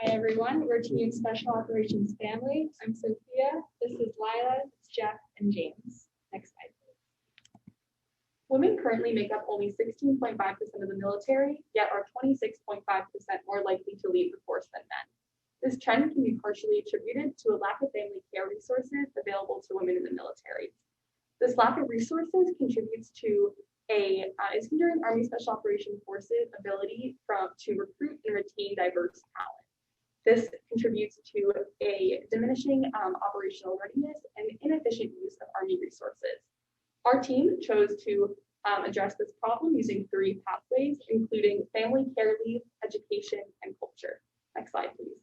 Hi everyone, we're Team Special Operations Family. I'm Sophia, this is Lila, it's Jeff, and James. Next slide, please. Women currently make up only 16.5% of the military, yet are 26.5% more likely to leave the force than men. This trend can be partially attributed to a lack of family care resources available to women in the military. This lack of resources contributes to is hindering Army Special Operations Forces' ability to recruit and retain diverse talent. This contributes to a diminishing operational readiness and inefficient use of Army resources. Our team chose to address this problem using 3 pathways, including family care leave, education, and culture. Next slide, please.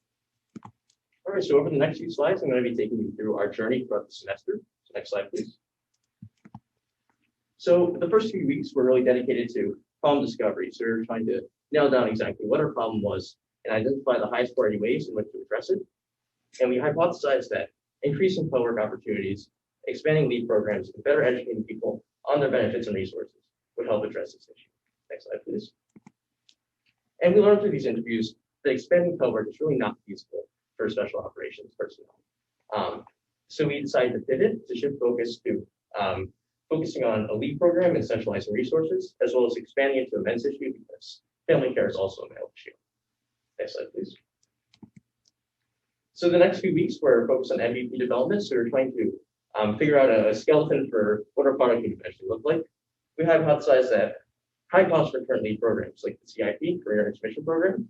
All right, so over the next few slides, I'm going to be taking you through our journey throughout the semester. So next slide, please. So the first few weeks were really dedicated to problem discovery. So we were trying to nail down exactly what our problem was and identify the highest priority ways in which to address it. And we hypothesized that increasing co-work opportunities, expanding leave programs, and better educating people on their benefits and resources would help address this issue. Next slide, please. And we learned through these interviews that expanding co-work is really not feasible for special operations personnel. So we decided to pivot to shift focus to focusing on a leave program and centralizing resources, as well as expanding into a men's issue because family care is also a male issue. Next slide, please. So the next few weeks were focused on MVP development. So we're trying to figure out a skeleton for what our product would eventually look like. We hypothesized that high cost recurrent leave programs like the CIP, Career Intermission Program,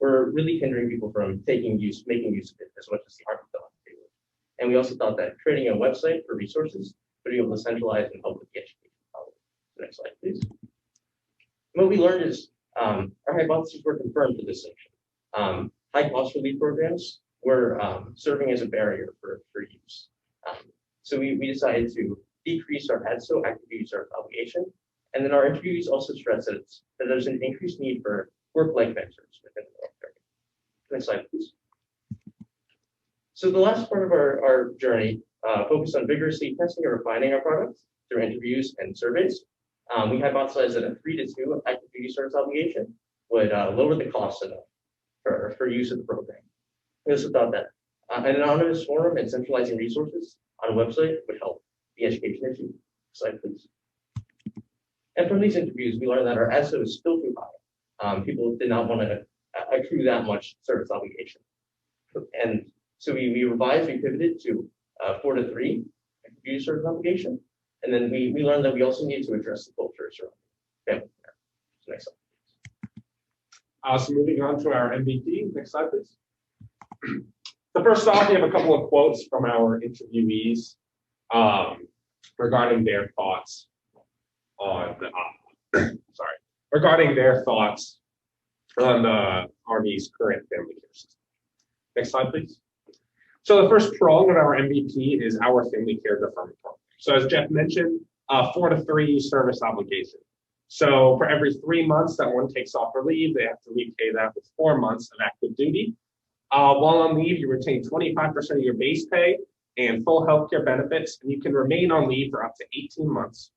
were really hindering people from making use of it as much as the Army thought they would. And we also thought that creating a website for resources would be able to centralize and help with the education problem. So next slide, please. And what we learned is our hypotheses were confirmed for this section. High cost relief programs were serving as a barrier for use. So we decided to decrease our ADSO, active duty service obligation. And then our interviewees also stressed that there's an increased need for work-life mentors within the military. Next slide, please. So the last part of our journey focused on vigorously testing and refining our products through interviews and surveys. We hypothesized that a 3-to-2 active duty service obligation would lower the cost enough for use of the program. We also thought that an anonymous forum and centralizing resources on a website would help the education issue. Next slide, please. And from these interviews, we learned that our ASO is still too high. People did not want to accrue that much service obligation. And so we revised, we pivoted to 4-to-3 active duty service obligation. And then we learned that we also need to address the culture surrounding family care. So next slide. So moving on to our MVP. Next slide, please. So first off, we have a couple of quotes from our interviewees regarding their thoughts on the Army's current family care system. Next slide, please. So the first prong of our MVP is our family care deferment program. So as Jeff mentioned, 4-to-3 service obligation. So for every 3 months that one takes off for leave, they have to repay that with 4 months of active duty. While on leave, you retain 25% of your base pay and full healthcare benefits, and you can remain on leave for up to 18 months.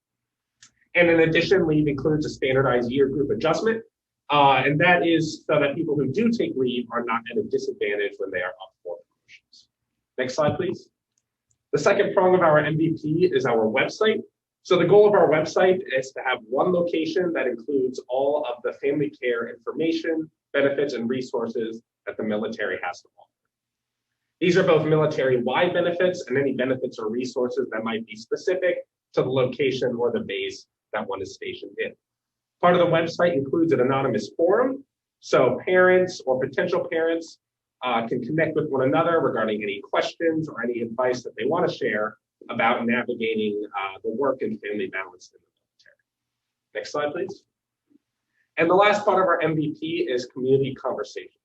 And in addition, leave includes a standardized year group adjustment, and that is so that people who do take leave are not at a disadvantage when they are up for promotions. Next slide, please. The second prong of our MVP is our website. So the goal of our website is to have one location that includes all of the family care information, benefits, and resources that the military has to offer. These are both military-wide benefits and any benefits or resources that might be specific to the location or the base that one is stationed in. Part of the website includes an anonymous forum, so parents or potential parents can connect with one another regarding any questions or any advice that they want to share about navigating the work and family balance in the military. Next slide, please. And the last part of our MVP is community conversations.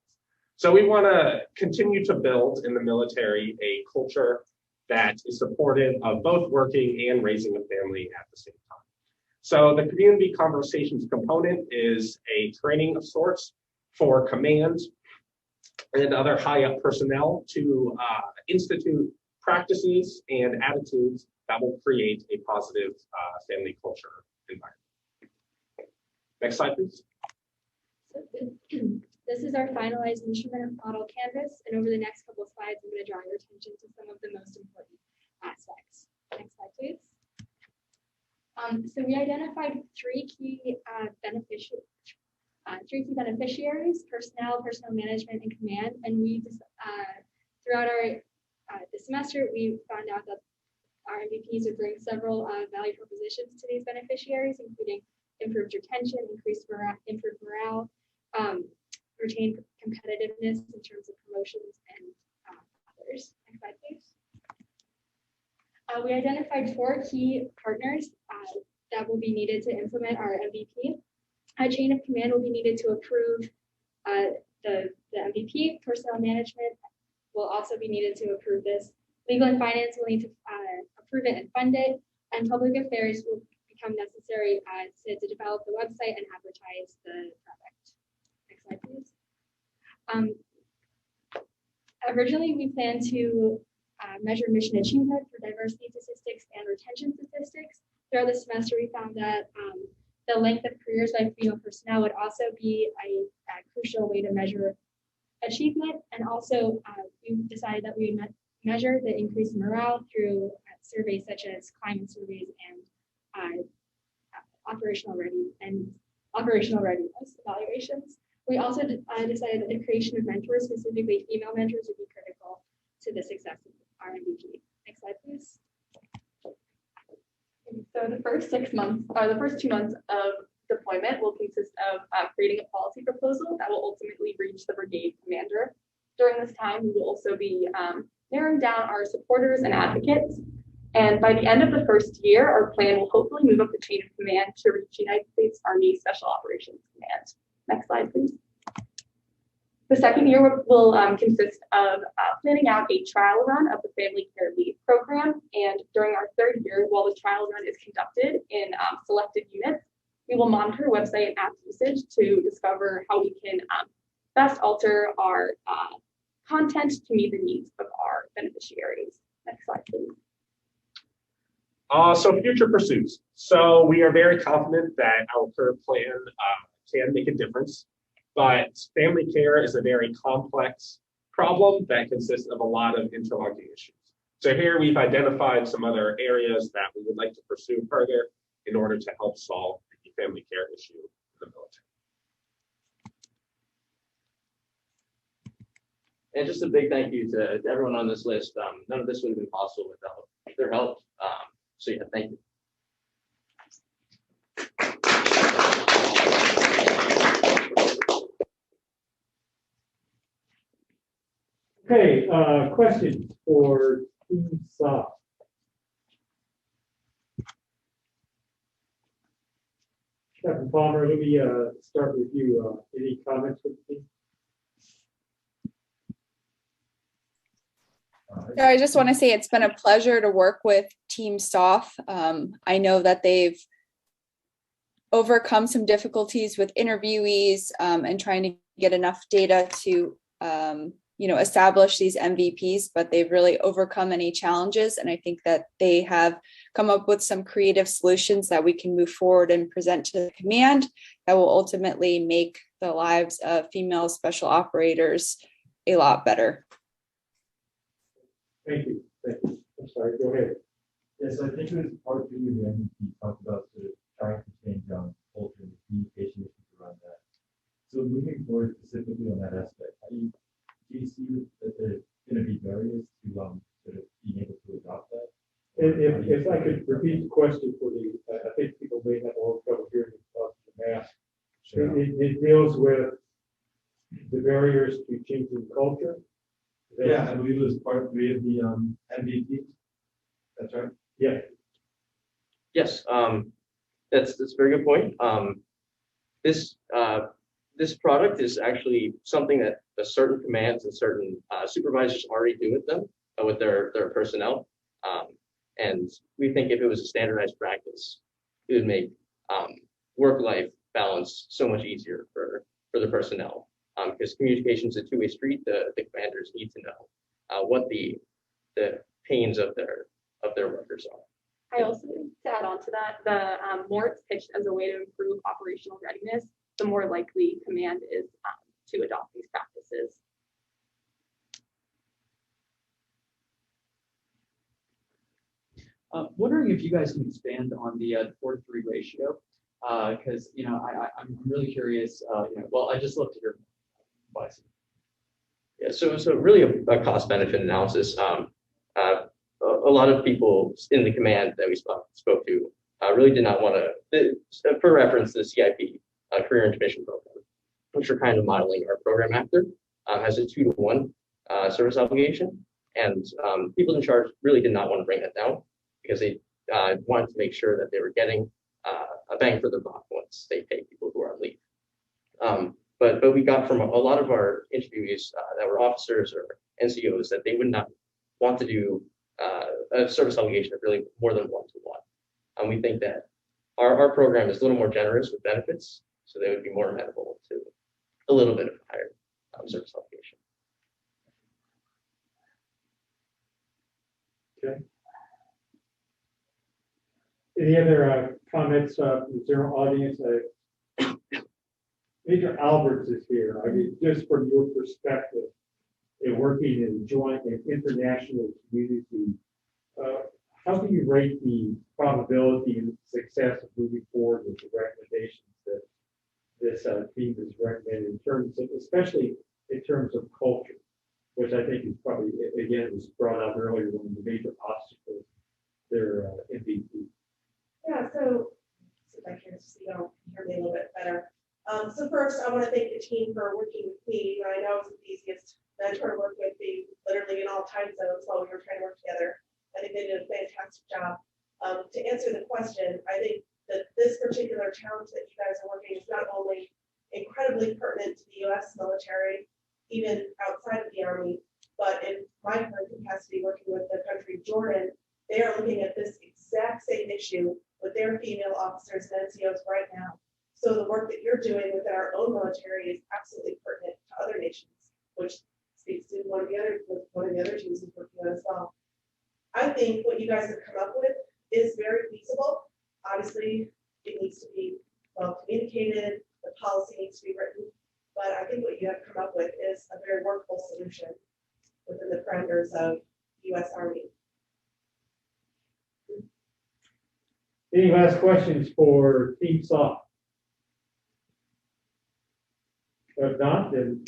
So we want to continue to build in the military a culture that is supportive of both working and raising a family at the same time. So the community conversations component is a training of sorts for command and other high-up personnel to institute practices and attitudes that will create a positive family culture environment. Next slide, please. This is our finalized instrument model canvas, and over the next couple of slides, I'm going to draw your attention to some of the most important aspects. Next slide, please. So we identified three key beneficiaries: personnel, personnel management, and command. And we just throughout our the semester, we found out that our MVPs would bring several value propositions to these beneficiaries, including improved retention, improved morale, retain competitiveness in terms of promotions and others. Next slide, please. We identified 4 key partners that will be needed to implement our MVP. A chain of command will be needed to approve the MVP. Personnel management will also be needed to approve this. Legal and finance will need to approve it and fund it. And public affairs will become necessary to develop the website and advertise the product. Next slide, please. Originally, we planned to measure mission achievement for diversity statistics and retention statistics. Throughout the semester, we found that the length of careers by female personnel would also be a crucial way to measure achievement. And also, we decided that we would measure the increase in morale through surveys such as climate surveys and operational readiness evaluations. We also decided that the creation of mentors, specifically female mentors, would be critical to the success of our MVP. Next slide, please. So the first 6 months, or the first 2 months of deployment will consist of creating a policy proposal that will ultimately reach the brigade commander. During this time, we will also be narrowing down our supporters and advocates. And by the end of the first year, our plan will hopefully move up the chain of command to reach United States Army Special Operations Command. Next slide, please. The second year will consist of planning out a trial run of the Family Care Lead program. And during our third year, while the trial run is conducted in selected units, we will monitor website and app usage to discover how we can best alter our content to meet the needs of our beneficiaries. Next slide, please. So future pursuits. So we are very confident that our current plan can make a difference, but family care is a very complex problem that consists of a lot of interlocking issues. So here we've identified some other areas that we would like to pursue further in order to help solve the family care issue in the military. And just a big thank you to everyone on this list. None of this would have been possible without their help. So yeah, thank you. Okay, questions for Team SOC? Captain Palmer, let me start with you. Any comments with the team? So I just want to say it's been a pleasure to work with Team SOF. I know that they've overcome some difficulties with interviewees and trying to get enough data to establish these MVPs, but they've really overcome any challenges. And I think that they have come up with some creative solutions that we can move forward and present to the command that will ultimately make the lives of female special operators a lot better. Thank you. Thank you. I'm sorry, go ahead. Yes, I think it was part 3 of the MVP talked about sort of trying to change culture and communication issues around that. So moving forward specifically on that aspect, do you see that there's going to be barriers to sort of being able to adopt that? If I could repeat the question for you, I think people may have a little trouble hearing the math. Sure. It deals with the barriers to changing culture. Yeah, I believe it was part 3 of the MVP. That's right. Yeah. Yes, that's a very good point. This product is actually something that certain commands and certain supervisors already do with them, with their personnel. And we think if it was a standardized practice, it would make work-life balance so much easier for the personnel. Because communication is a two-way street, the commanders need to know what the pains of their workers are. I also, to add on to that, the more it's pitched as a way to improve operational readiness, the more likely command is to adopt these practices. Wondering if you guys can expand on the 4-to-3 ratio, because I'm really curious. Well, I just love to hear more. Yeah, so really a cost benefit analysis. A lot of people in the command that we spoke to really did not want to. For reference, the CIP, Career Intermission Program, which we're kind of modeling our program after, has a 2-to-1 service obligation, and people in charge really did not want to bring that down because they wanted to make sure that they were getting a bang for their buck once they pay people who are on leave. But we got from a lot of our interviewees that were officers or NCOs that they would not want to do a service obligation of really more than 1-to-1. And we think that our program is a little more generous with benefits, so they would be more amenable to a little bit of higher service obligation. Okay. Any other comments from the general audience? Major Alberts is here. I mean, just from your perspective, in working in a joint and international community, how do you rate the probability and success of moving forward with the recommendations that this team has recommended in terms of, especially in terms of culture, which I think is probably, again, was brought up earlier, one of the major obstacles their MVP. Yeah, so if I can just hear me a little bit better. So first, I want to thank the team for working with me. I know it was the easiest mentor to work with me, literally in all time zones while we were trying to work together. I think they did a fantastic job. To answer the question, I think that this particular challenge that you guys are working is not only incredibly pertinent to the U.S. military, even outside of the Army, but in my current capacity working with the country Jordan, they are looking at this exact same issue with their female officers and NCOs right now. So the work that you're doing within our own military is absolutely pertinent to other nations, which speaks to one of the other teams is working on as well. I think what you guys have come up with is very feasible. Obviously, it needs to be well communicated, the policy needs to be written, but I think what you have come up with is a very workable solution within the parameters of the U.S. Army. Any last questions for Team Soft? If not, then